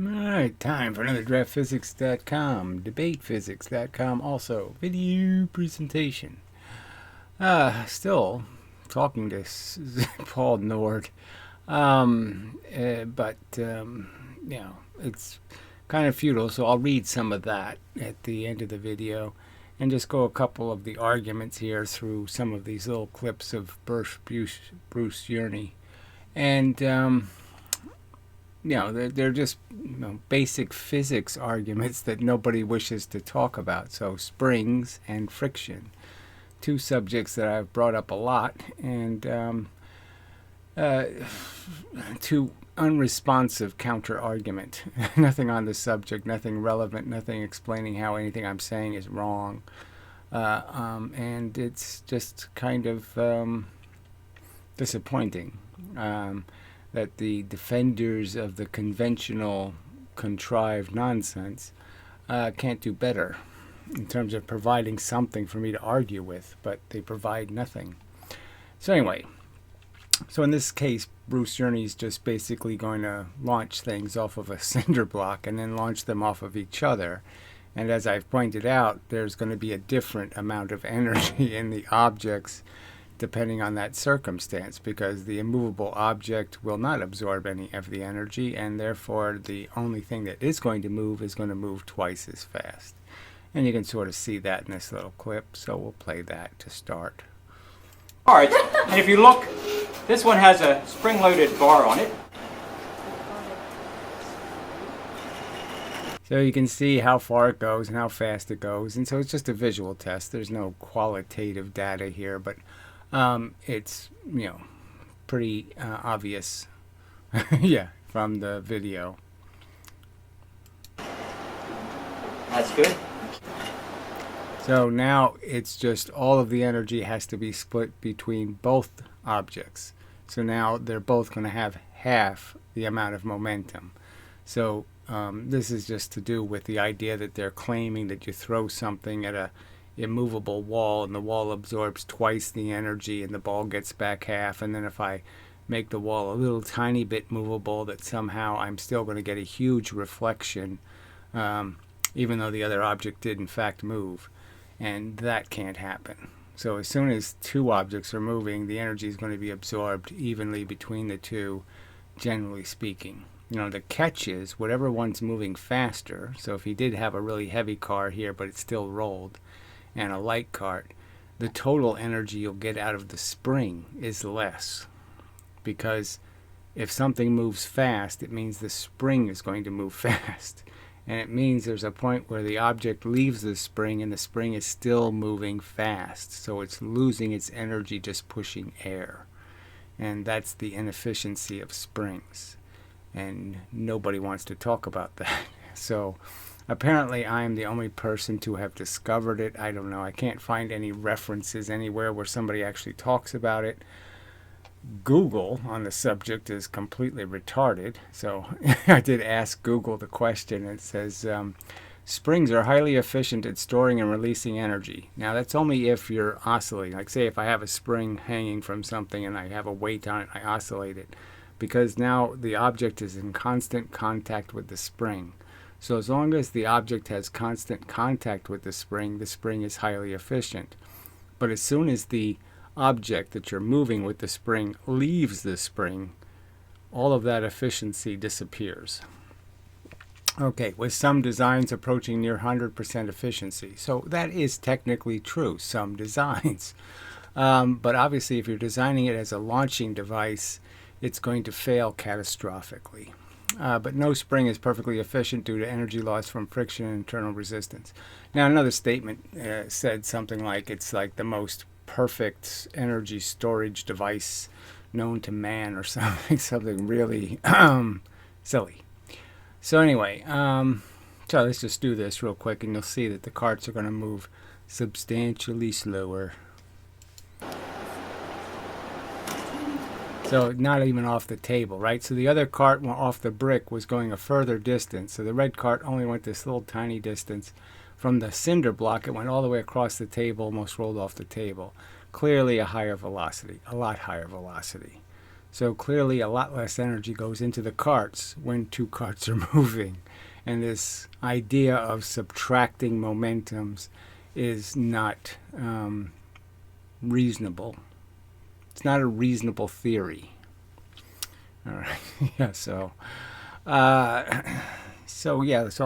Alright, time for another draftphysics.com, debatephysics.com, also video presentation. Still talking to Paul Nord, but it's kind of futile, so I'll read some of that at the end of the video and just go a couple of the arguments here through some of these little clips of Bruce Yeany. And, they're just basic physics arguments that nobody wishes to talk about. So springs and friction, two subjects that I've brought up a lot, and two unresponsive counter argument. Nothing on the subject, nothing relevant, nothing explaining how anything I'm saying is wrong. And it's just kind of disappointing. That the defenders of the conventional, contrived nonsense can't do better in terms of providing something for me to argue with, but they provide nothing. So anyway, so in this case, Bruce Yeany is just basically going to launch things off of a cinder block and then launch them off of each other. And as I've pointed out, there's going to be a different amount of energy in the objects depending on that circumstance, because the immovable object will not absorb any of the energy, and therefore the only thing that is going to move twice as fast. And you can sort of see that in this little clip, so we'll play that to start. Alright, and if you look, this one has a spring-loaded bar on it. So you can see how far it goes and how fast it goes, and so it's just a visual test. There's no qualitative data here, but it's, pretty obvious, yeah, from the video. That's good. So now it's just all of the energy has to be split between both objects. So now they're both going to have half the amount of momentum. So this is just to do with the idea that they're claiming that you throw something at a immovable wall and the wall absorbs twice the energy and the ball gets back half, and then if I make the wall a little tiny bit movable, that somehow I'm still going to get a huge reflection, even though the other object did in fact move, and that can't happen. So as soon as two objects are moving, the energy is going to be absorbed evenly between the two, generally speaking. The catch is whatever one's moving faster. So if he did have a really heavy car here but it still rolled, and a light cart, the total energy you'll get out of the spring is less, because if something moves fast, it means the spring is going to move fast, and it means there's a point where the object leaves the spring and the spring is still moving fast, so it's losing its energy just pushing air, and that's the inefficiency of springs, and nobody wants to talk about that. So apparently I am the only person to have discovered it. I don't know. I can't find any references anywhere where somebody actually talks about it. Google on the subject is completely retarded. So I did ask Google the question. It says, springs are highly efficient at storing and releasing energy. Now that's only if you're oscillating. Like say if I have a spring hanging from something and I have a weight on it, I oscillate it. Because now the object is in constant contact with the spring. So as long as the object has constant contact with the spring is highly efficient. But as soon as the object that you're moving with the spring leaves the spring, all of that efficiency disappears. Okay, with some designs approaching near 100% efficiency. So that is technically true, some designs. But obviously if you're designing it as a launching device, it's going to fail catastrophically. But no spring is perfectly efficient due to energy loss from friction and internal resistance. Now another statement said something like it's like the most perfect energy storage device known to man or something, something really silly. So anyway, so let's just do this real quick and you'll see that the carts are going to move substantially slower. So not even off the table, right? So the other cart went off the brick was going a further distance. So the red cart only went this little tiny distance. From the cinder block, it went all the way across the table, almost rolled off the table. Clearly a higher velocity, a lot higher velocity. So clearly a lot less energy goes into the carts when two carts are moving. And this idea of subtracting momentums is not reasonable. It's not a reasonable theory. All right. Yeah. So I'll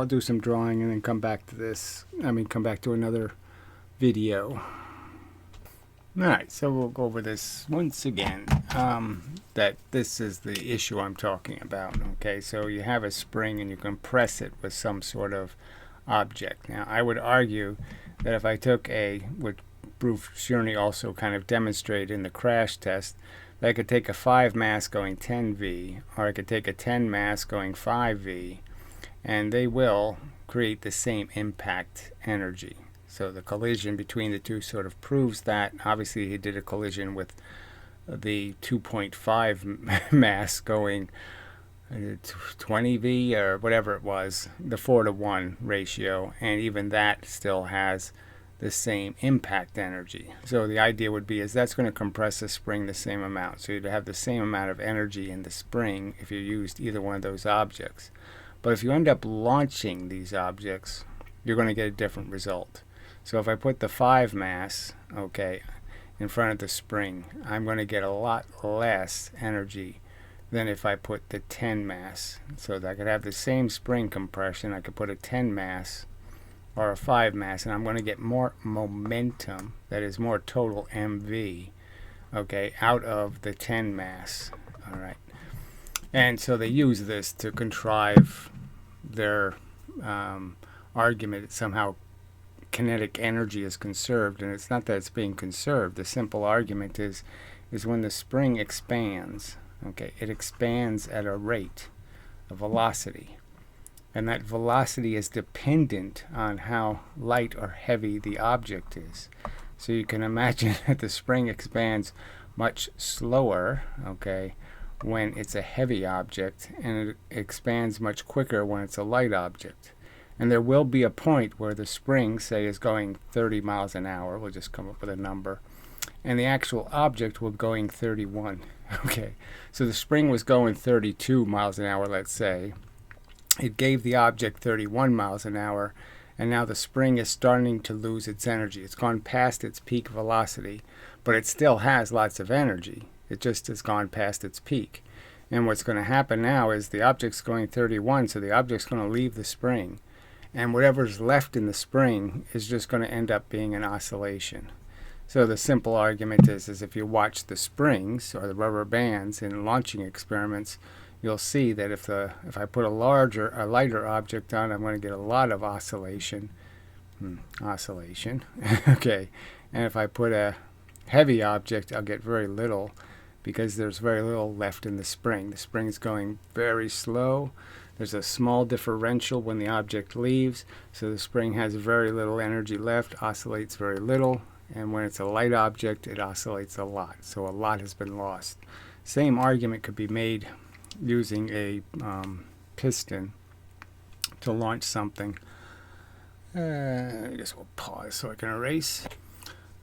do some drawing and then come back to this. Come back to another video. All right. So we'll go over this once again. That this is the issue I'm talking about. Okay. So you have a spring and you compress it with some sort of object. Now, I would argue that if I took what Bruce Yeany also kind of demonstrated in the crash test, that I could take a 5 mass going 10V, or I could take a 10 mass going 5V, and they will create the same impact energy. So the collision between the two sort of proves that. Obviously, he did a collision with the 2.5 mass going 20V or whatever it was, the 4-to-1 ratio, and even that still has the same impact energy. So the idea would be is that's going to compress the spring the same amount. So you'd have the same amount of energy in the spring if you used either one of those objects. But if you end up launching these objects, you're going to get a different result. So if I put the 5 mass, okay, in front of the spring, I'm going to get a lot less energy than if I put the 10 mass. So that I could have the same spring compression. I could put a 10 mass or a 5 mass, and I'm going to get more momentum, that is more total MV, okay, out of the 10 mass. All right. And so they use this to contrive their argument that somehow kinetic energy is conserved, and it's not that it's being conserved. The simple argument is when the spring expands, okay, it expands at a rate, a velocity. And that velocity is dependent on how light or heavy the object is. So you can imagine that the spring expands much slower, okay, when it's a heavy object, and it expands much quicker when it's a light object. And there will be a point where the spring, say, is going 30 miles an hour. We'll just come up with a number. And the actual object will be going 31. Okay, so the spring was going 32 miles an hour, let's say. It gave the object 31 miles an hour, and now the spring is starting to lose its energy. It's gone past its peak velocity, but it still has lots of energy. It just has gone past its peak. And what's going to happen now is the object's going 31, so the object's going to leave the spring. And whatever's left in the spring is just going to end up being an oscillation. So the simple argument is if you watch the springs or the rubber bands in launching experiments, you'll see that if I put a lighter object on, I'm going to get a lot of oscillation. Okay. And if I put a heavy object, I'll get very little, because there's very little left in the spring. The spring's going very slow. There's a small differential when the object leaves, so the spring has very little energy left, oscillates very little, and when it's a light object, it oscillates a lot. So a lot has been lost. Same argument could be made using a piston to launch something. I guess we'll pause so I can erase.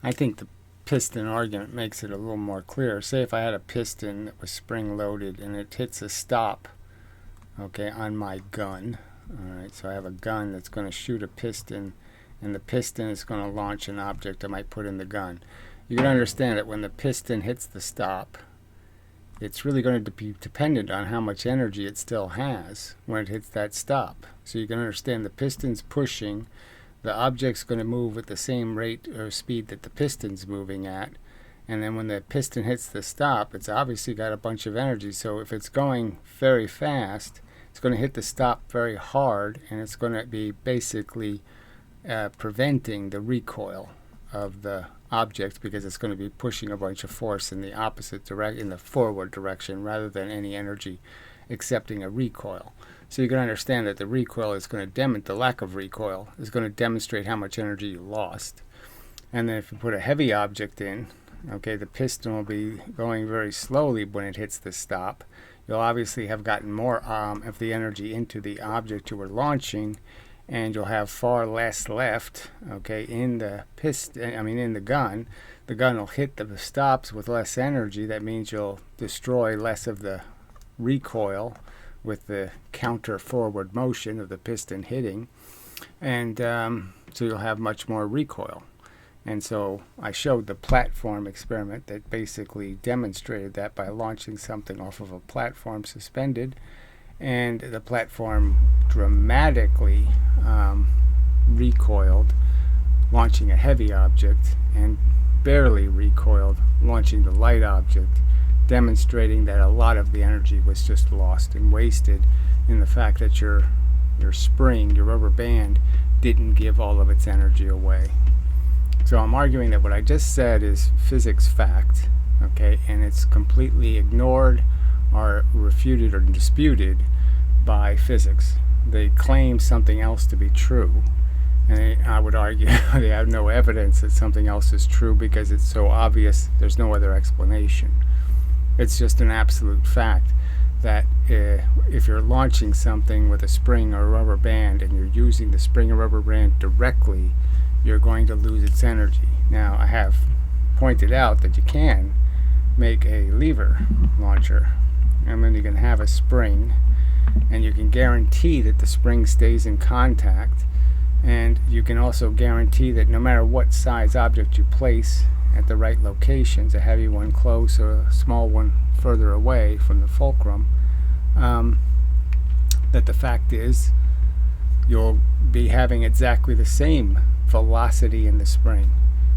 I think the piston argument makes it a little more clear. Say if I had a piston that was spring loaded and it hits a stop, okay, on my gun. All right, so I have a gun that's going to shoot a piston, and the piston is going to launch an object I might put in the gun. You can understand that when the piston hits the stop, it's really going to be dependent on how much energy it still has when it hits that stop. So you can understand the piston's pushing, the object's going to move at the same rate or speed that the piston's moving at, and then when the piston hits the stop, it's obviously got a bunch of energy. So if it's going very fast, it's going to hit the stop very hard, and it's going to be basically preventing the recoil of the object, because it's going to be pushing a bunch of force in the opposite direction, in the forward direction, rather than any energy accepting a recoil. So you can understand that the recoil is going to demonstrate, the lack of recoil is going to demonstrate how much energy you lost. And then if you put a heavy object in, okay, the piston will be going very slowly when it hits the stop. You'll obviously have gotten more of the energy into the object you were launching, and you'll have far less left, okay, in the piston, in the gun. The gun will hit the stops with less energy. That means you'll destroy less of the recoil with the counter forward motion of the piston hitting, and so you'll have much more recoil. And so I showed the platform experiment that basically demonstrated that by launching something off of a platform suspended, and the platform dramatically recoiled launching a heavy object, and barely recoiled launching the light object, demonstrating that a lot of the energy was just lost and wasted in the fact that your spring, your rubber band, didn't give all of its energy away. So I'm arguing that what I just said is physics fact, okay, and it's completely ignored or refuted or disputed by physics. They claim something else to be true, and I would argue they have no evidence that something else is true because it's so obvious there's no other explanation. It's just an absolute fact that if you're launching something with a spring or a rubber band and you're using the spring or rubber band directly, you're going to lose its energy. Now, I have pointed out that you can make a lever launcher, and then you can have a spring, and you can guarantee that the spring stays in contact, and you can also guarantee that no matter what size object you place at the right locations, a heavy one close or a small one further away from the fulcrum, that the fact is you'll be having exactly the same velocity in the spring.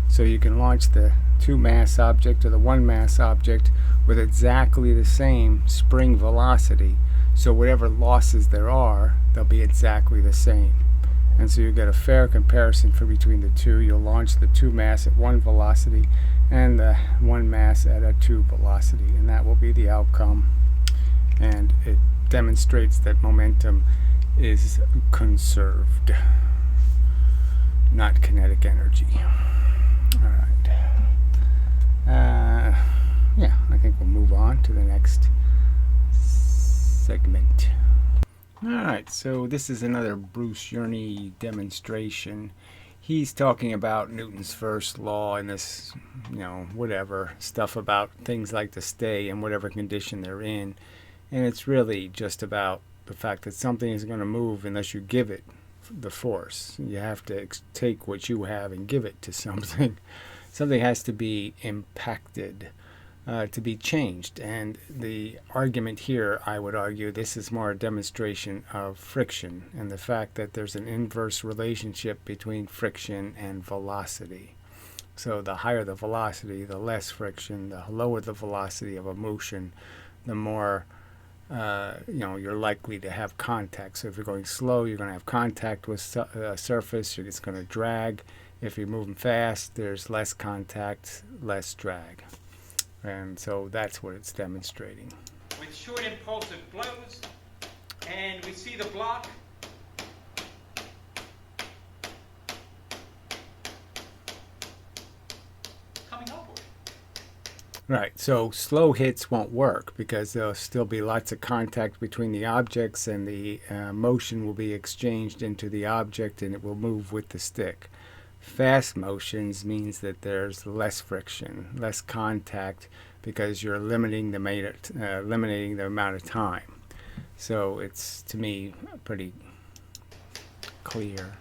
So you can launch the 2-mass object or the 1-mass object with exactly the same spring velocity. So whatever losses there are, they'll be exactly the same. And so you get a fair comparison for between the two. You'll launch the 2-mass at 1 velocity and the 1-mass at a 2 velocity, and that will be the outcome. And it demonstrates that momentum is conserved, not kinetic energy. All right. Yeah, I think we'll move on to the next segment. All right, so this is another Bruce Yeany demonstration. He's talking about Newton's first law and this, whatever stuff about things like to stay in whatever condition they're in. And it's really just about the fact that something isn't going to move unless you give it the force. You have to take what you have and give it to something. Something has to be impacted to be changed. And the argument here, I would argue, this is more a demonstration of friction and the fact that there's an inverse relationship between friction and velocity. So the higher the velocity, the less friction. The lower the velocity of a motion, the more you're likely to have contact. So if you're going slow, you're going to have contact with a surface. It's going to drag. If you're moving fast, there's less contact, less drag. And so that's what it's demonstrating. With short impulsive blows, and we see the block coming upward. Right, so slow hits won't work because there'll still be lots of contact between the objects, and the motion will be exchanged into the object and it will move with the stick. Fast motions means that there's less friction, less contact, because you're limiting the amount of time. So it's, to me, pretty clear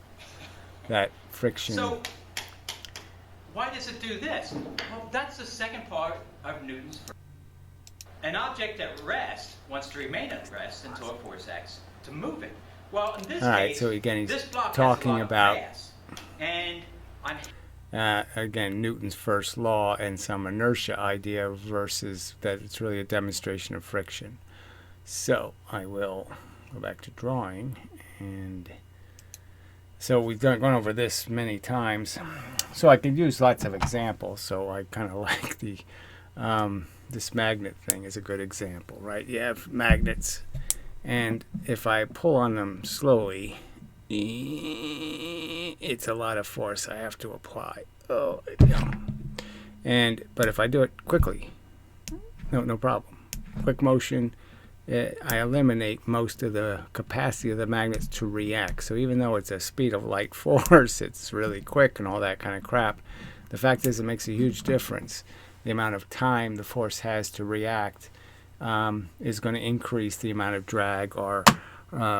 that friction. So why does it do this? Well, that's the second part of Newton's first. An object at rest wants to remain at rest until it forces X to move it. Well, in this case, so again, he's this block talking has a lot about of mass, and again, Newton's first law and some inertia idea versus that it's really a demonstration of friction. So I will go back to drawing, and so we've gone over this many times. So I could use lots of examples. So I kind of like the this magnet thing is a good example, right? You have magnets, and if I pull on them slowly, it's a lot of force I have to apply. But if I do it quickly, no problem. Quick motion, I eliminate most of the capacity of the magnets to react. So even though it's a speed of light force, it's really quick and all that kind of crap, the fact is it makes a huge difference. The amount of time the force has to react is going to increase the amount of drag or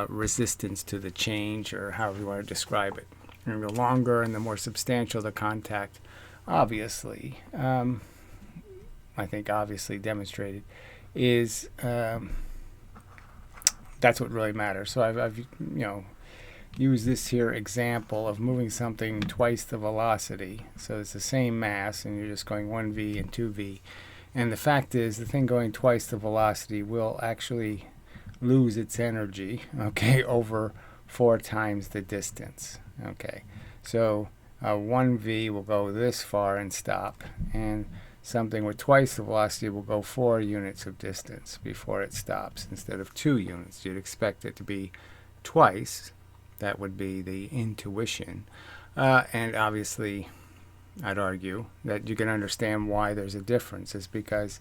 resistance to the change, or however you want to describe it. And the longer and the more substantial the contact, obviously, I think obviously demonstrated, is that's what really matters. So I've used this here example of moving something twice the velocity. So it's the same mass, and you're just going 1v and 2v. And the fact is, the thing going twice the velocity will actually lose its energy, okay, over 4 times the distance. Okay, so 1v will go this far and stop, and something with twice the velocity will go 4 units of distance before it stops instead of 2 units. You'd expect it to be twice. That would be the intuition. And obviously, I'd argue that you can understand why there's a difference. It's because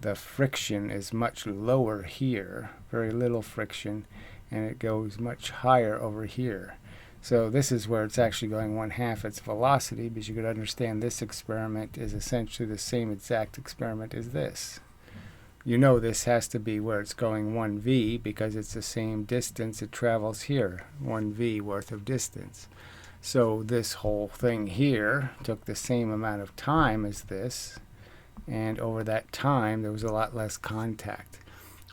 the friction is much lower here, very little friction, and it goes much higher over here. So this is where it's actually going 1/2 its velocity, because you could understand this experiment is essentially the same exact experiment as this. You know this has to be where it's going 1v, because it's the same distance it travels here, 1v worth of distance. So this whole thing here took the same amount of time as this, and over that time there was a lot less contact.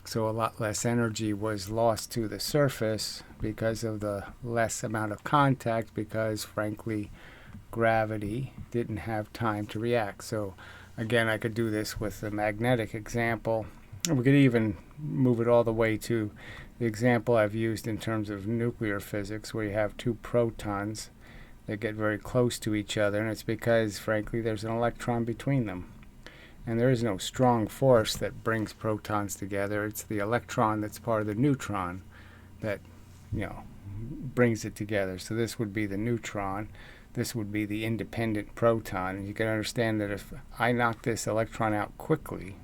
So a lot less energy was lost to the surface because of the less amount of contact, because frankly gravity didn't have time to react. So again, I could do this with the magnetic example. We could even move it all the way to the example I've used in terms of nuclear physics, where you have 2 protons that get very close to each other, and it's because frankly there's an electron between them. And there is no strong force that brings protons together. It's the electron that's part of the neutron that, brings it together. So this would be the neutron. This would be the independent proton. And you can understand that if I knock this electron out quickly,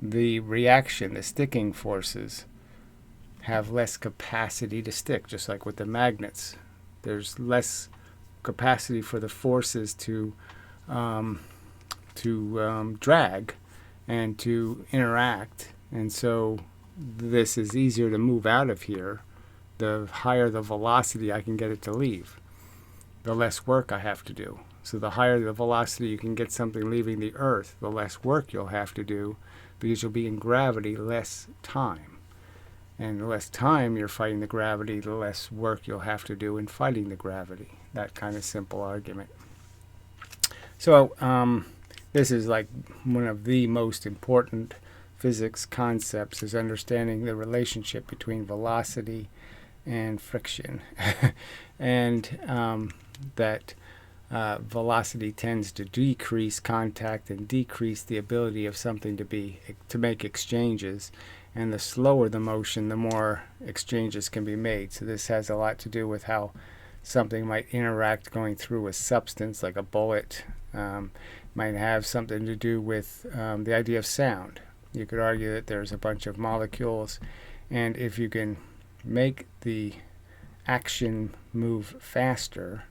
the reaction, the sticking forces, have less capacity to stick, just like with the magnets. There's less capacity for the forces to drag and to interact, and so this is easier to move out of here. The higher the velocity I can get it to leave, the less work I have to do. So the higher the velocity you can get something leaving the Earth, the less work you'll have to do, because you'll be in gravity less time. And the less time you're fighting the gravity, the less work you'll have to do in fighting the gravity. That kind of simple argument. So this is like one of the most important physics concepts, is understanding the relationship between velocity and friction. And that velocity tends to decrease contact and decrease the ability of something to make exchanges. And the slower the motion, the more exchanges can be made. So this has a lot to do with how something might interact going through a substance, like a bullet. Might have something to do with the idea of sound. You could argue that there's a bunch of molecules, and if you can make the action move faster,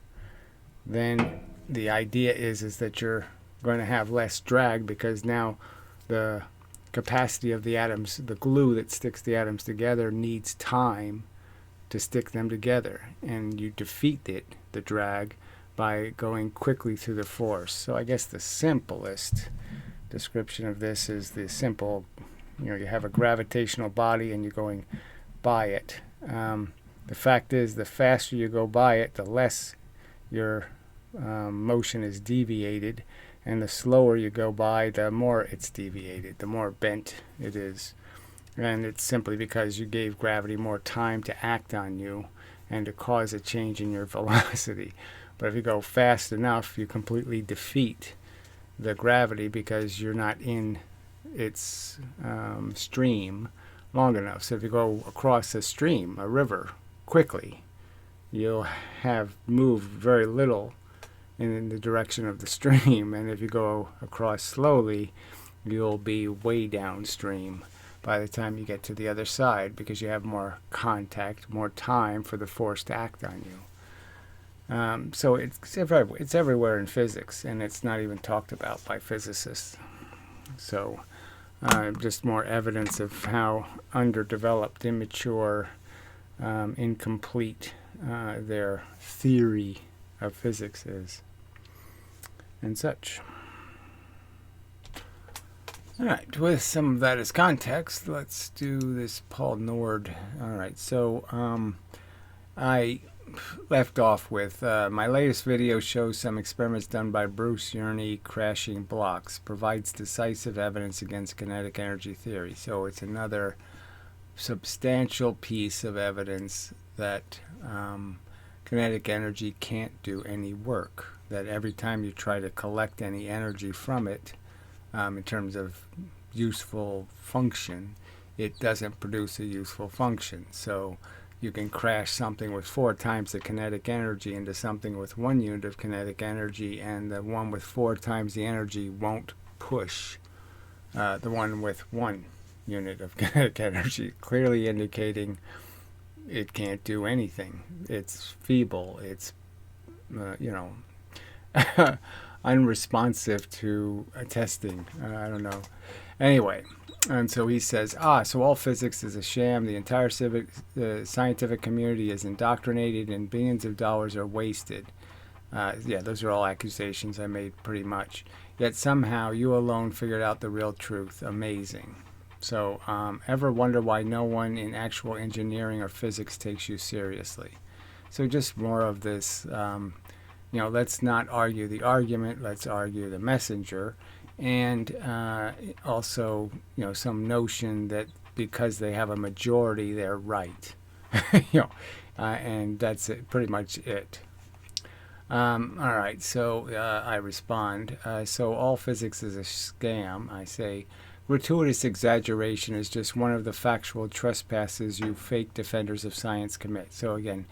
then the idea is that you're going to have less drag, because now the capacity of the atoms, the glue that sticks the atoms together, needs time to stick them together, and you defeat the drag, by going quickly through the force. So I guess the simplest description of this is the simple, you have a gravitational body and you're going by it. The fact is, the faster you go by it, the less your motion is deviated, and the slower you go by, the more it's deviated, the more bent it is. And it's simply because you gave gravity more time to act on you and to cause a change in your velocity. But if you go fast enough, you completely defeat the gravity, because you're not in its stream long enough. So if you go across a stream, a river, quickly, you'll have moved very little in the direction of the stream. And if you go across slowly, you'll be way downstream. by the time you get to the other side, because you have more contact, more time for the force to act on you. So it's everywhere in physics, and it's not even talked about by physicists. So just more evidence of how underdeveloped, immature, incomplete their theory of physics is, and such. All right, with some of that as context, let's do this Paul Nord. All right, so I left off with my latest video shows some experiments done by Bruce Yeany crashing blocks, provides decisive evidence against kinetic energy theory. So it's another substantial piece of evidence that kinetic energy can't do any work, that every time you try to collect any energy from it, in terms of useful function, it doesn't produce a useful function. So you can crash something with 4 times the kinetic energy into something with 1 unit of kinetic energy, and the one with 4 times the energy won't push the one with 1 unit of kinetic energy, clearly indicating it can't do anything. It's feeble. It's, unresponsive to testing. I don't know. Anyway, and so he says, so all physics is a sham. The entire scientific community is indoctrinated, and billions of dollars are wasted. Yeah, those are all accusations I made pretty much. Yet somehow you alone figured out the real truth. Amazing. So ever wonder why no one in actual engineering or physics takes you seriously? So just more of this, let's not argue the argument, let's argue the messenger. And also, some notion that because they have a majority, they're right. And that's it, pretty much it. All right, so I respond. So all physics is a scam. I say, gratuitous exaggeration is just one of the factual trespasses you fake defenders of science commit. So again,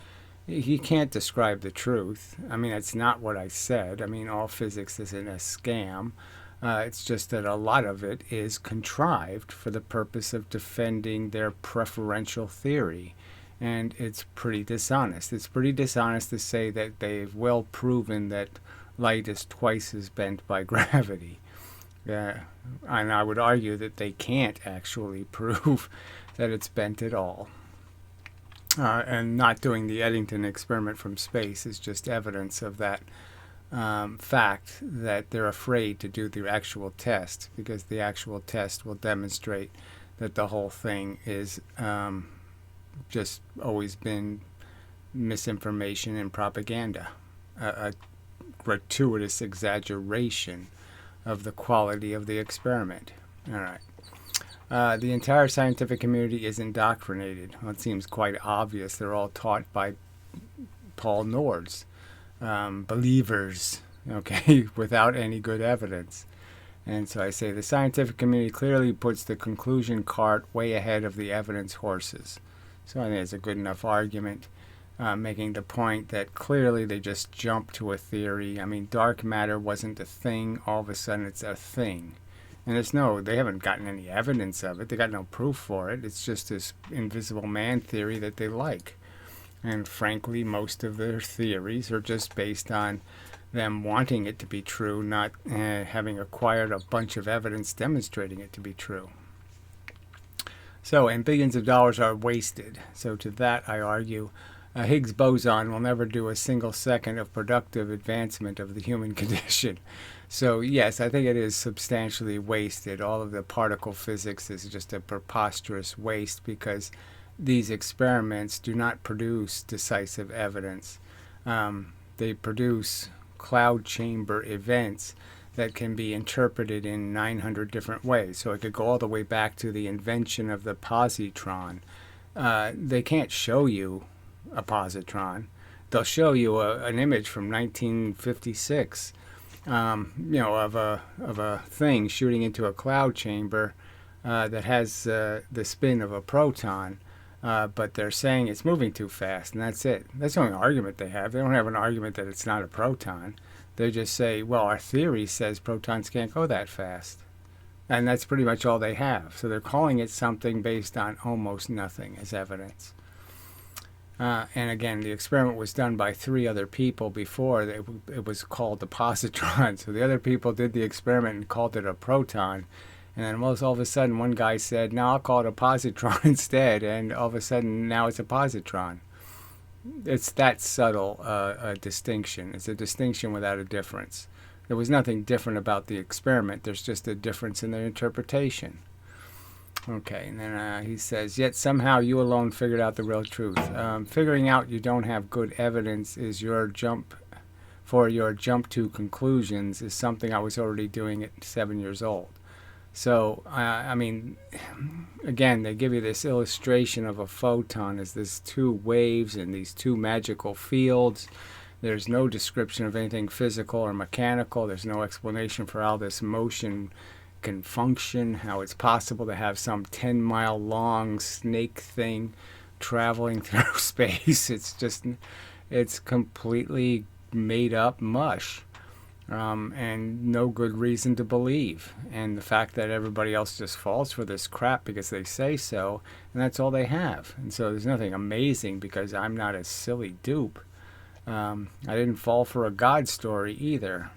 he can't describe the truth. I mean, that's not what I said. I mean, all physics isn't a scam. It's just that a lot of it is contrived for the purpose of defending their preferential theory. And it's pretty dishonest. It's pretty dishonest to say that they've well proven that light is twice as bent by gravity. And I would argue that they can't actually prove that it's bent at all. And not doing the Eddington experiment from space is just evidence of that fact, that they're afraid to do the actual test, because the actual test will demonstrate that the whole thing is just always been misinformation and propaganda, a gratuitous exaggeration of the quality of the experiment. All right. The entire scientific community is indoctrinated. Well, it seems quite obvious. They're all taught by Paul Nord's believers, okay, without any good evidence. And so I say the scientific community clearly puts the conclusion cart way ahead of the evidence horses. So I think it's a good enough argument, making the point that clearly they just jumped to a theory. I mean, dark matter wasn't a thing. All of a sudden it's a thing. And they haven't gotten any evidence of it. They got no proof for it. It's just this invisible man theory that they like. And frankly, most of their theories are just based on them wanting it to be true, not having acquired a bunch of evidence demonstrating it to be true. So, and billions of dollars are wasted. So to that I argue, a Higgs boson will never do a single second of productive advancement of the human condition. So yes, I think it is substantially wasted. All of the particle physics is just a preposterous waste, because these experiments do not produce decisive evidence. They produce cloud chamber events that can be interpreted in 900 different ways. So it could go all the way back to the invention of the positron. They can't show you a positron. They'll show you an image from 1956, of a thing shooting into a cloud chamber that has the spin of a proton, but they're saying it's moving too fast, and that's it. That's the only argument they have. They don't have an argument that it's not a proton. They just say, well, our theory says protons can't go that fast. And that's pretty much all they have. So they're calling it something based on almost nothing as evidence. And again, the experiment was done by 3 other people before. It was called the positron. So the other people did the experiment and called it a proton. And then all of a sudden, one guy said, no, I'll call it a positron instead. And all of a sudden, now it's a positron. It's that subtle a distinction. It's a distinction without a difference. There was nothing different about the experiment. There's just a difference in their interpretation. Okay, and then he says, yet somehow you alone figured out the real truth. Figuring out you don't have good evidence is your jump to conclusions is something I was already doing at 7 years old. So, I mean, again, they give you this illustration of a photon as this 2 waves and these 2 magical fields. There's no description of anything physical or mechanical. There's no explanation for how this motion can function, how it's possible to have some 10-mile long snake thing traveling through space. It's completely made up mush. And no good reason to believe. And the fact that everybody else just falls for this crap because they say so, and that's all they have. And so there's nothing amazing because I'm not a silly dupe. I didn't fall for a God story either.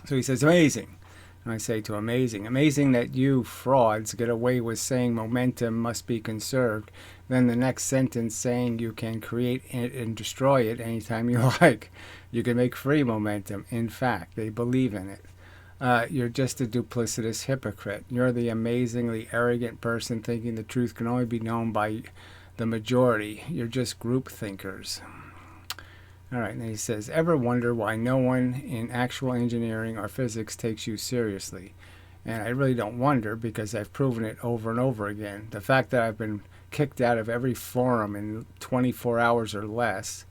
So he says, amazing. And I say to amazing that you frauds get away with saying momentum must be conserved. Then the next sentence saying you can create it and destroy it anytime you like. You can make free momentum. In fact, they believe in it. You're just a duplicitous hypocrite. You're the amazingly arrogant person thinking the truth can only be known by the majority. You're just group thinkers. All right, and he says, ever wonder why no one in actual engineering or physics takes you seriously? And I really don't wonder because I've proven it over and over again. The fact that I've been kicked out of every forum in 24 hours or less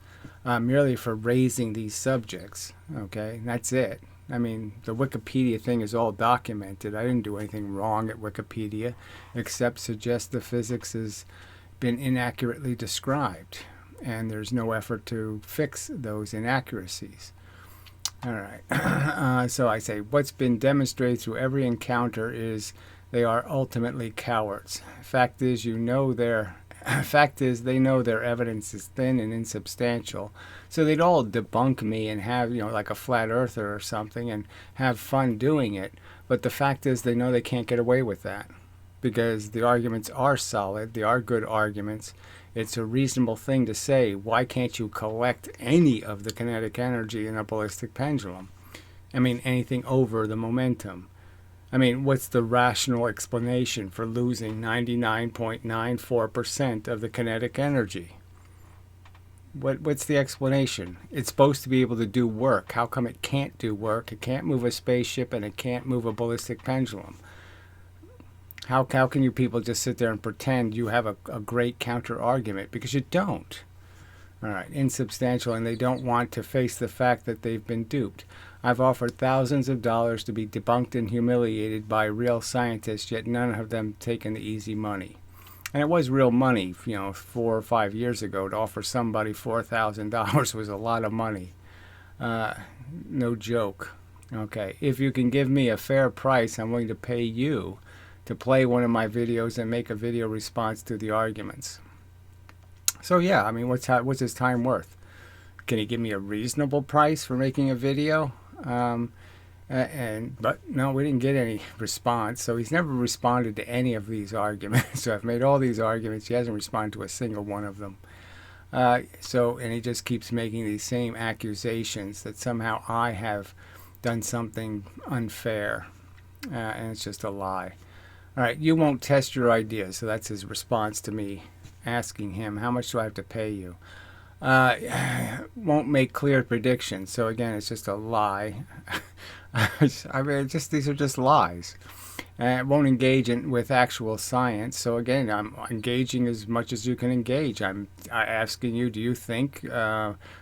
merely for raising these subjects, okay? And that's it. I mean, the Wikipedia thing is all documented. I didn't do anything wrong at Wikipedia except suggest the physics has been inaccurately described. And there's no effort to fix those inaccuracies. All right. So I say, what's been demonstrated through every encounter is they are ultimately cowards. Fact is, they know their evidence is thin and insubstantial. So they'd all debunk me and have, like a flat earther or something and have fun doing it. But the fact is, they know they can't get away with that because the arguments are solid. They are good arguments. It's a reasonable thing to say, why can't you collect any of the kinetic energy in a ballistic pendulum? I mean, anything over the momentum. I mean, what's the rational explanation for losing 99.94% of the kinetic energy? What's the explanation? It's supposed to be able to do work. How come it can't do work? It can't move a spaceship and it can't move a ballistic pendulum. How can you people just sit there and pretend you have a great counter argument? Because you don't. All right, insubstantial, and they don't want to face the fact that they've been duped. I've offered thousands of dollars to be debunked and humiliated by real scientists, yet none of them taken the easy money. And it was real money, 4 or 5 years ago. To offer somebody $4,000 was a lot of money. No joke. Okay, if you can give me a fair price, I'm willing to pay you to play one of my videos and make a video response to the arguments. So yeah, I mean, what's his time worth? Can he give me a reasonable price for making a video? But no, we didn't get any response. So he's never responded to any of these arguments. So I've made all these arguments. He hasn't responded to a single one of them. And he just keeps making these same accusations that somehow I have done something unfair. And it's just a lie. All right, you won't test your ideas. So that's his response to me asking him, how much do I have to pay you? Won't make clear predictions. So again, it's just a lie. I mean, these are just lies. Won't engage with actual science. So again, I'm engaging as much as you can engage. I'm asking you, do you think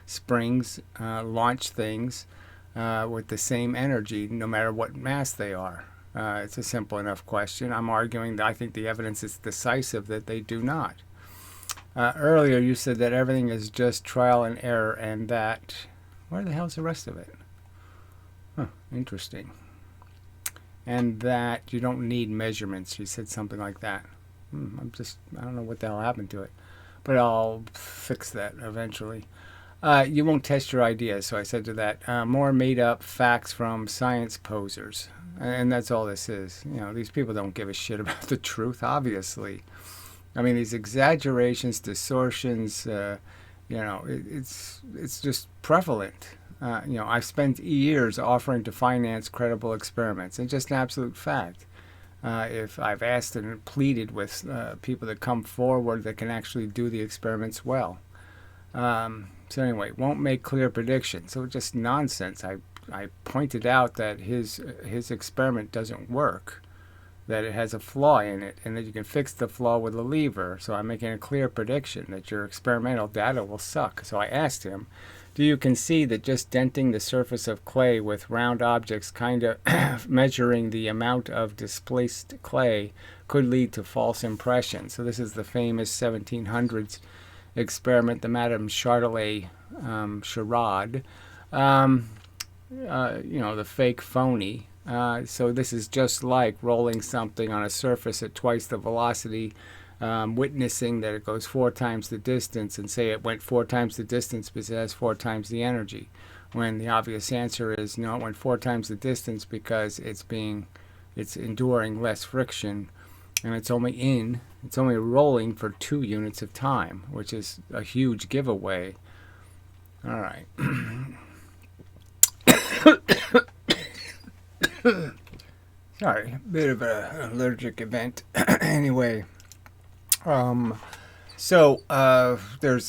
springs launch things with the same energy no matter what mass they are? It's a simple enough question. I'm arguing that I think the evidence is decisive that they do not. Earlier you said that everything is just trial and error and that... Where the hell's the rest of it? Huh, interesting. and that you don't need measurements. She said something like that. I don't know what the hell happened to it, but I'll fix that eventually. You won't test your ideas, so I said to that, more made up facts from science posers. And that's all this is. These people don't give a shit about the truth, obviously. I mean, these exaggerations, distortions, it's just prevalent. I've spent years offering to finance credible experiments. It's just an absolute fact. If I've asked and pleaded with people that come forward that can actually do the experiments well. So anyway, won't make clear predictions. So just nonsense. I pointed out that his experiment doesn't work, that it has a flaw in it, and that you can fix the flaw with a lever. So I'm making a clear prediction that your experimental data will suck. So I asked him, do you concede that just denting the surface of clay with round objects, kind of measuring the amount of displaced clay, could lead to false impressions? So this is the famous 1700s experiment, the Madame Charlet charade, the fake phony. So this is just like rolling something on a surface at twice the velocity, witnessing that it goes 4 times the distance, and say it went 4 times the distance because it has 4 times the energy, when the obvious answer is no, it went 4 times the distance because it's enduring less friction, and it's only rolling for 2 units of time, which is a huge giveaway. All right. Sorry, bit of an allergic event. Anyway, there's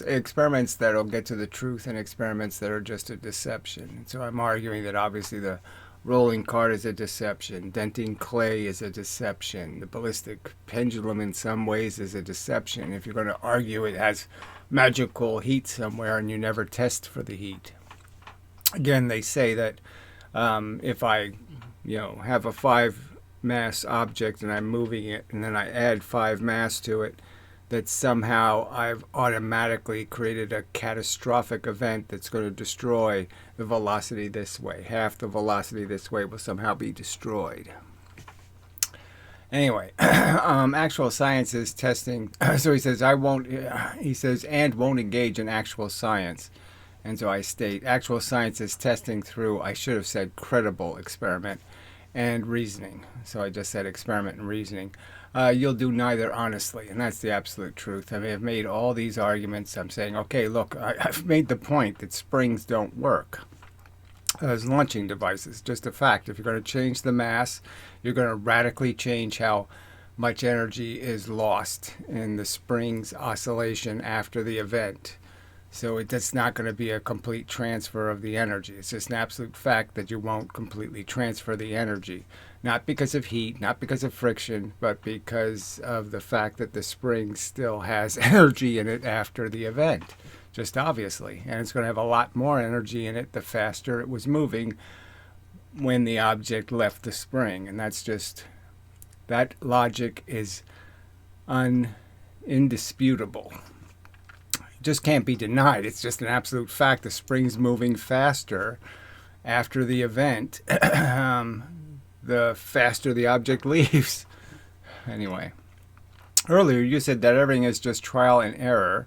experiments that'll get to the truth and experiments that are just a deception. So I'm arguing that obviously the rolling cart is a deception. Denting clay is a deception. The ballistic pendulum in some ways is a deception. If you're going to argue it has magical heat somewhere and you never test for the heat. Again, they say that if I have a 5-mass object and I'm moving it and then I add 5 mass to it, that somehow I've automatically created a catastrophic event that's going to destroy the velocity this way. Half the velocity this way will somehow be destroyed. Anyway, actual science is testing. So he says, and won't engage in actual science. And so I state, actual science is testing through, I should have said credible experiment and reasoning. So I just said experiment and reasoning. You'll do neither honestly, and that's the absolute truth. I mean, I've made all these arguments. I'm saying, okay, look, I've made the point that springs don't work as launching devices. Just a fact. If you're going to change the mass, you're going to radically change how much energy is lost in the spring's oscillation after the event. So it's not going to be a complete transfer of the energy. It's just an absolute fact that you won't completely transfer the energy. Not because of heat, not because of friction, but because of the fact that the spring still has energy in it after the event. Just obviously. And it's going to have a lot more energy in it the faster it was moving when the object left the spring. And that logic is indisputable. Just can't be denied. It's just an absolute fact. The spring's moving faster after the event, the faster the object leaves. Anyway, earlier you said that everything is just trial and error.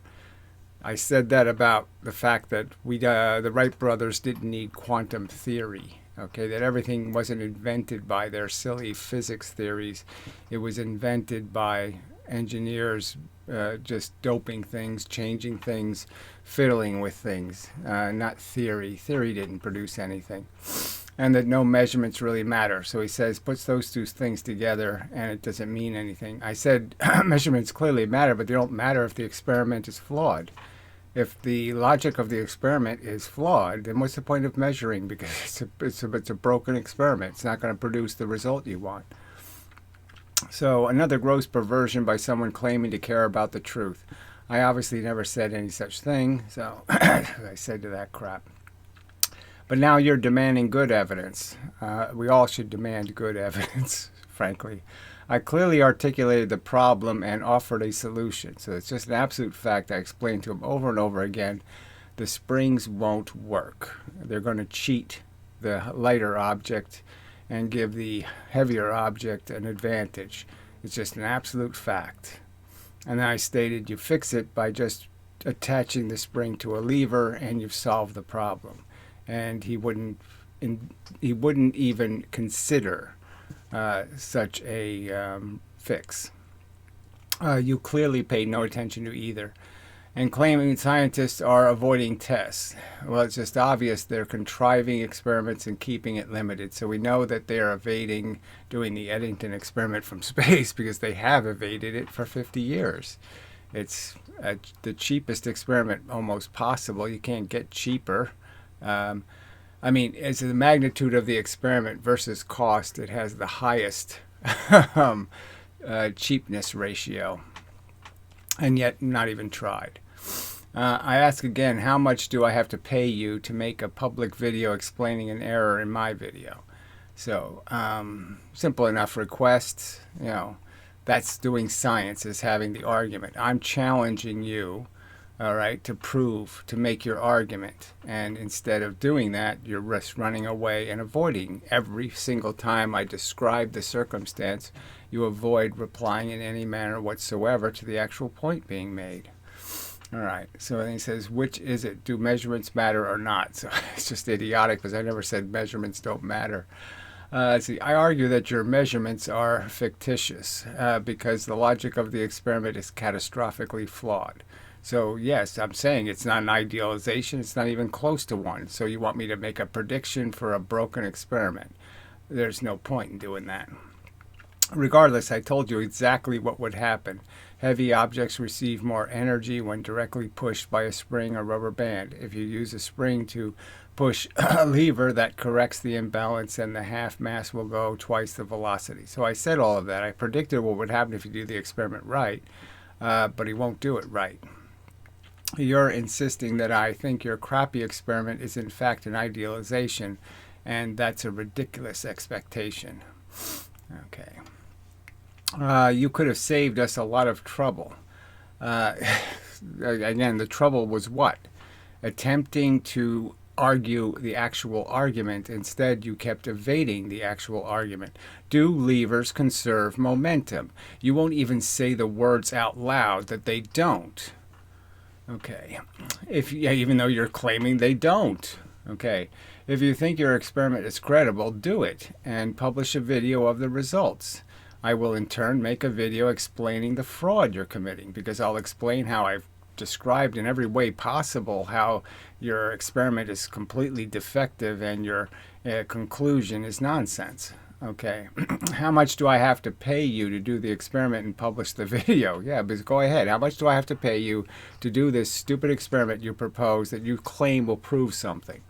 I said that about the fact that the Wright brothers didn't need quantum theory. Okay, that everything wasn't invented by their silly physics theories. It was invented by engineers just doping things, changing things, fiddling with things, not theory. Theory didn't produce anything. And that no measurements really matter. So he says, puts those 2 things together and it doesn't mean anything. I said measurements clearly matter, but they don't matter if the experiment is flawed. If the logic of the experiment is flawed, then what's the point of measuring? Because it's a broken experiment. It's not going to produce the result you want. So another gross perversion by someone claiming to care about the truth. I obviously never said any such thing, so I said to that crap. But now you're demanding good evidence. We all should demand good evidence, frankly. I clearly articulated the problem and offered a solution. So it's just an absolute fact. I explained to him over and over again, the springs won't work. They're going to cheat the lighter object and give the heavier object an advantage. It's just an absolute fact. And then I stated you fix it by just attaching the spring to a lever and you've solved the problem. And he wouldn't even consider such a fix. You clearly paid no attention to either. And claiming scientists are avoiding tests. Well, it's just obvious they're contriving experiments and keeping it limited. So we know that they're evading doing the Eddington experiment from space because they have evaded it for 50 years. It's the cheapest experiment almost possible. You can't get cheaper. I mean, as the magnitude of the experiment versus cost, it has the highest cheapness ratio, and yet not even tried. I ask again, how much do I have to pay you to make a public video explaining an error in my video? So, simple enough request, you know, that's doing science, is having the argument. I'm challenging you, all right, to make your argument. And instead of doing that, you're just running away and avoiding. Every single time I describe the circumstance, you avoid replying in any manner whatsoever to the actual point being made. All right, so then he says, which is it? Do measurements matter or not? So it's just idiotic because I never said measurements don't matter. See, I argue that your measurements are fictitious because the logic of the experiment is catastrophically flawed. So yes, I'm saying it's not an idealization. It's not even close to one. So you want me to make a prediction for a broken experiment. There's no point in doing that. Regardless, I told you exactly what would happen. Heavy objects receive more energy when directly pushed by a spring or rubber band. If you use a spring to push a lever, that corrects the imbalance and the half mass will go twice the velocity. So I said all of that. I predicted what would happen if you do the experiment right, but he won't do it right. You're insisting that I think your crappy experiment is in fact an idealization, and that's a ridiculous expectation. Okay. You could have saved us a lot of trouble. Again, the trouble was what? Attempting to argue the actual argument. Instead, you kept evading the actual argument. Do levers conserve momentum? You won't even say the words out loud that they don't. Okay. Even though you're claiming they don't. Okay. If you think your experiment is credible, do it and publish a video of the results. I will in turn make a video explaining the fraud you're committing because I'll explain how I've described in every way possible how your experiment is completely defective and your conclusion is nonsense. Okay. How much do I have to pay you to do the experiment and publish the video? Yeah, but go ahead. How much do I have to pay you to do this stupid experiment you propose that you claim will prove something?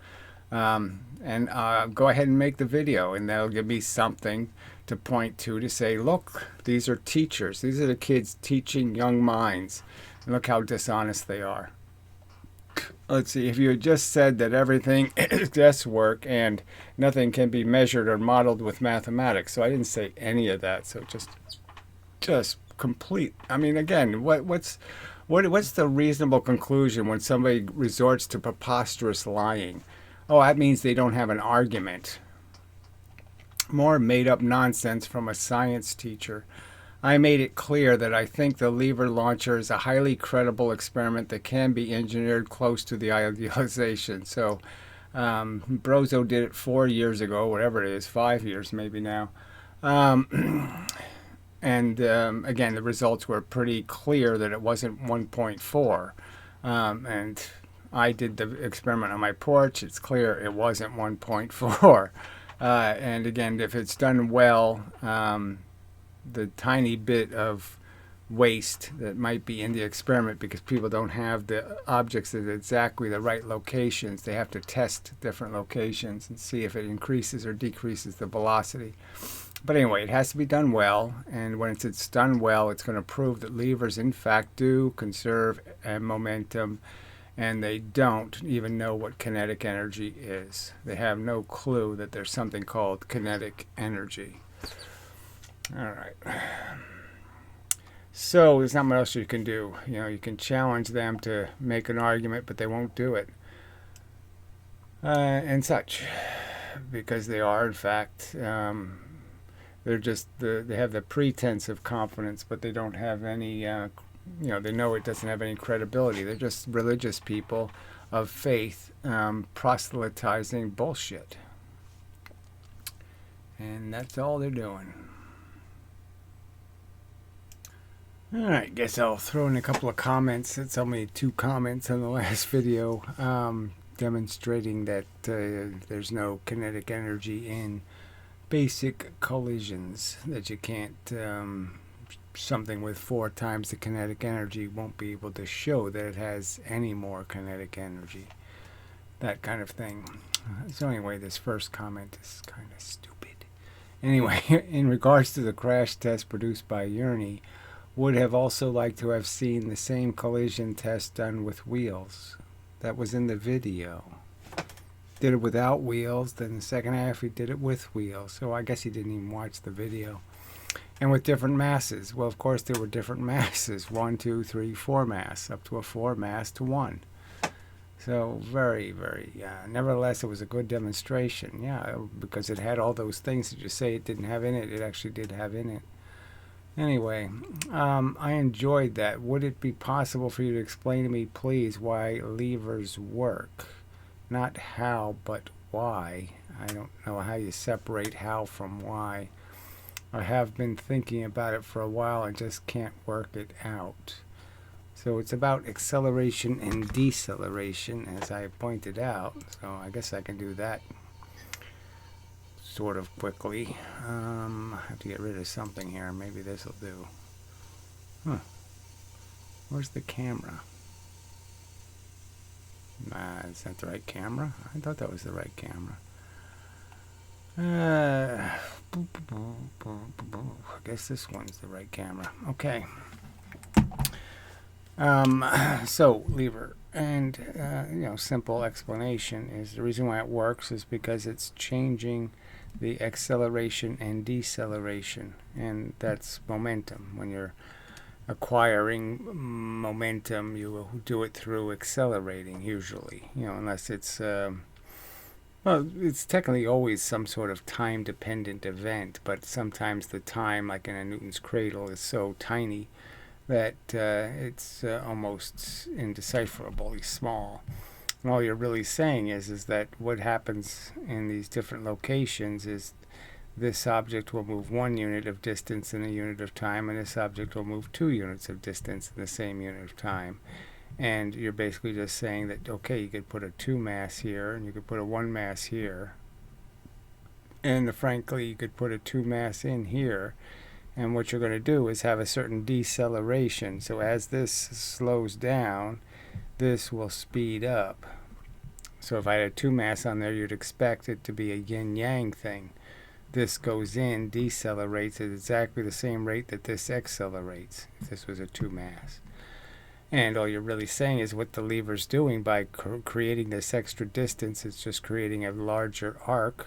And go ahead and make the video, and that'll give me something to point to say, look, these are teachers. These are the kids teaching young minds. And look how dishonest they are. Let's see, if you had just said that everything is guesswork and nothing can be measured or modeled with mathematics. So I didn't say any of that. So just complete. I mean, again, what's the reasonable conclusion when somebody resorts to preposterous lying? Oh, that means they don't have an argument. More made-up nonsense from a science teacher. I made it clear that I think the lever launcher is a highly credible experiment that can be engineered close to the idealization. So Brozo did it 4 years ago, whatever it is, 5 years maybe now. Again, the results were pretty clear that it wasn't 1.4. And I did the experiment on my porch. It's clear it wasn't 1.4. And again, if it's done well, the tiny bit of waste that might be in the experiment because people don't have the objects at exactly the right locations. They have to test different locations and see if it increases or decreases the velocity. But anyway, it has to be done well, and when it's done well, it's going to prove that levers in fact do conserve momentum, and they don't even know what kinetic energy is. They have no clue that there's something called kinetic energy. All right. So there's not much else you can do. You know, you can challenge them to make an argument, but they won't do it. And such. because they are, in fact, they're just they have the pretense of confidence, but they don't have any. They know it doesn't have any credibility. They're just religious people of faith, proselytizing bullshit, and that's all they're doing. All right, guess I'll throw in a couple of comments. It's only 2 comments on the last video, demonstrating that there's no kinetic energy in basic collisions, that you can't, something with 4 times the kinetic energy won't be able to show that it has any more kinetic energy, that kind of thing. So anyway, this first comment is kind of stupid. Anyway, in regards to the crash test produced by Yeany, would have also liked to have seen the same collision test done with wheels. That was in the video. Did it without wheels, then the second half he did it with wheels. So I guess he didn't even watch the video. And with different masses. Well, of course there were different masses. 1, 2, 3, 4 mass. Up to a 4 mass to 1. So very, very, nevertheless it was a good demonstration. Yeah, because it had all those things that you say it didn't have in it. It actually did have in it. Anyway, I enjoyed that. Would it be possible for you to explain to me, please, why levers work? Not how, but why. I don't know how you separate how from why. I have been thinking about it for a while and just can't work it out. So it's about acceleration and deceleration, as I pointed out. So I guess I can do that sort of quickly. I have to get rid of something here. Maybe this will do. Huh. Where's the camera? Is that the right camera? I thought that was the right camera. I guess this one's the right camera. Okay. So lever, and simple explanation is the reason why it works is because it's changing the acceleration and deceleration, and that's momentum. When you're acquiring momentum, you will do it through accelerating usually, unless it's well, it's technically always some sort of time-dependent event, but sometimes the time, like in a Newton's cradle, is so tiny that it's almost indecipherably small. And all you're really saying is that what happens in these different locations is this object will move 1 unit of distance in a unit of time, and this object will move 2 units of distance in the same unit of time. And you're basically just saying that, okay, you could put a 2 mass here, and you could put a 1 mass here, and frankly, you could put a 2 mass in here. And what you're going to do is have a certain deceleration. So as this slows down, this will speed up. So if I had a 2 mass on there, you'd expect it to be a yin-yang thing. This goes in, decelerates at exactly the same rate that this accelerates, if this was a 2 mass. And all you're really saying is what the lever's doing by creating this extra distance, it's just creating a larger arc.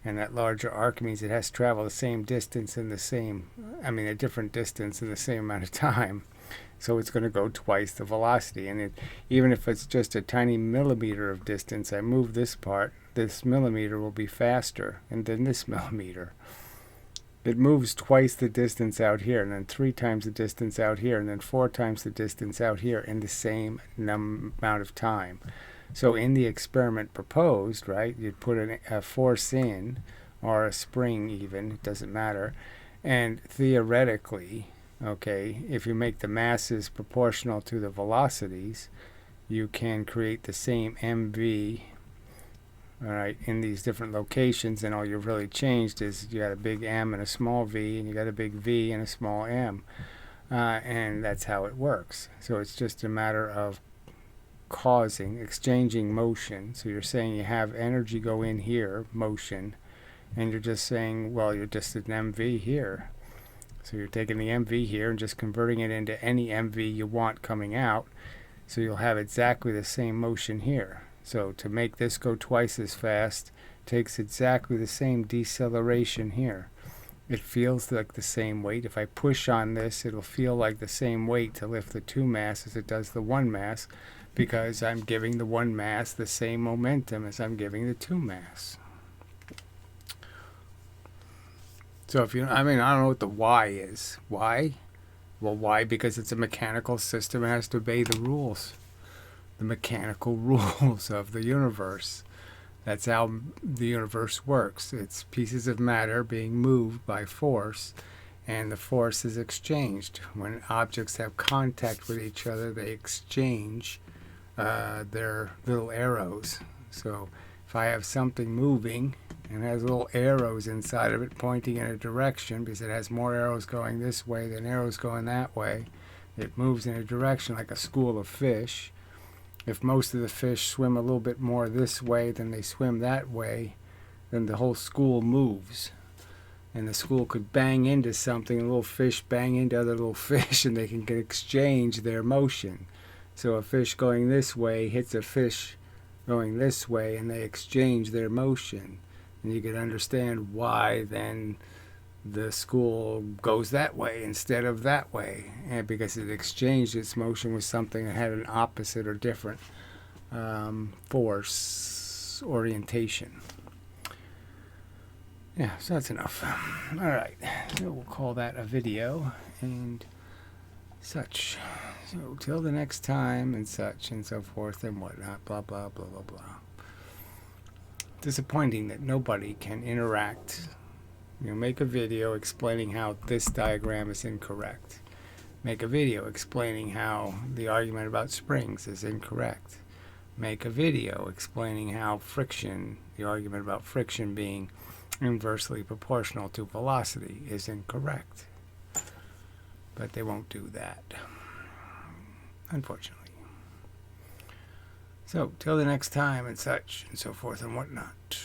And that larger arc means it has to travel the same distance in a different distance in the same amount of time. So it's going to go twice the velocity. And even if it's just a tiny millimeter of distance, I move this part, this millimeter will be faster than this millimeter. It moves twice the distance out here, and then 3 times the distance out here, and then 4 times the distance out here in the same amount of time. So in the experiment proposed, right, you'd put a force in, or a spring even, it doesn't matter, and theoretically, okay, if you make the masses proportional to the velocities, you can create the same mv, all right, in these different locations, and all you've really changed is you got a big M and a small v, and you got a big V and a small m, and that's how it works. So it's just a matter of exchanging motion. So you're saying you have energy go in here, motion, and you're just saying, well, you're just an MV here. So you're taking the MV here and just converting it into any MV you want coming out. So you'll have exactly the same motion here. So to make this go twice as fast takes exactly the same deceleration here. It feels like the same weight. If I push on this, it'll feel like the same weight to lift the 2 mass as it does the 1 mass, because I'm giving the 1 mass the same momentum as I'm giving the 2 mass. So if you, I mean, I don't know what the why is. Why? Well, why? Because it's a mechanical system. It has to obey the rules, the mechanical rules of the universe. That's how the universe works. It's pieces of matter being moved by force, and the force is exchanged. When objects have contact with each other, they exchange their little arrows. So if I have something moving and has little arrows inside of it pointing in a direction, because it has more arrows going this way than arrows going that way, it moves in a direction like a school of fish. If most of the fish swim a little bit more this way than they swim that way, then the whole school moves. And the school could bang into something, and little fish bang into other little fish, and they can exchange their motion. So a fish going this way hits a fish going this way, and they exchange their motion. And you can understand why then the school goes that way instead of that way, and because it exchanged its motion with something that had an opposite or different force orientation. Yeah, so that's enough. All right, so we'll call that a video and such. So till the next time and such and so forth and whatnot, blah blah blah blah blah. Disappointing that nobody can interact. Make a video explaining how this diagram is incorrect. Make a video explaining how the argument about springs is incorrect. Make a video explaining how friction, the argument about friction being inversely proportional to velocity, is incorrect. But they won't do that, unfortunately. So, till the next time and such and so forth and whatnot.